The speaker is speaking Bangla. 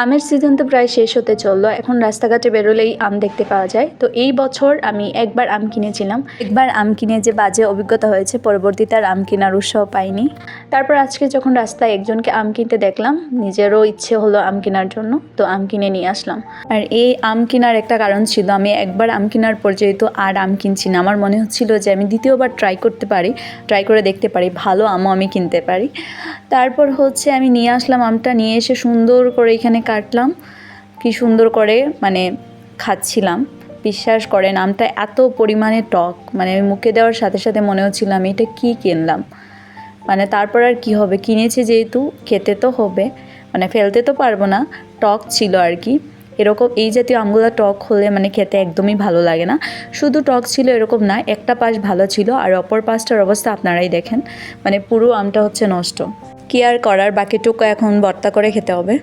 আমের সিজন তো প্রায় শেষ হতে চললো। এখন রাস্তাঘাটে বেরোলেই আম দেখতে পাওয়া যায়। তো এই বছর আমি একবার আম কিনেছিলাম। একবার আম কিনে যে বাজে অভিজ্ঞতা হয়েছে, পরবর্তীতে আর আম কেনার উৎসাহ পাইনি। তারপর আজকে যখন রাস্তায় একজনকে আম কিনতে দেখলাম, নিজেরও ইচ্ছে হলো আম কেনার জন্য, তো আম কিনে নিয়ে আসলাম। আর এই আম কেনার একটা কারণ ছিল, আমি একবার আম কেনার পর যেহেতু আর আম কিনছি না, আমার মনে হচ্ছিল যে আমি দ্বিতীয়বার ট্রাই করে দেখতে পারি, ভালো আমও আমি কিনতে পারি। তারপর হচ্ছে আমি নিয়ে আসলাম আমটা, নিয়ে এসে সুন্দর করে এখানে কাটলাম, কি সুন্দর করে মানে খাচ্ছিলাম। বিশ্বাস করেন আমটা এত পরিমাণে টক, মানে আমি মুখে দেওয়ার সাথে সাথে মনে হচ্ছিল আমি এটা কী কিনলাম। মানে তারপর আর কি হবে, কিনেছি যেহেতু খেতে তো হবে, মানে ফেলতে তো পারবো না। টক ছিল আর কি। এরকম এই জাতীয় আমগুলো টক হলে মানে খেতে একদমই ভালো লাগে না। শুধু টক ছিল এরকম না, একটা পাশ ভালো ছিল আর অপর পাশটার অবস্থা আপনারাই দেখেন, মানে পুরো আমটা হচ্ছে নষ্ট। কি আর করার, বাকিটুকু এখন ভর্তা করে খেতে হবে।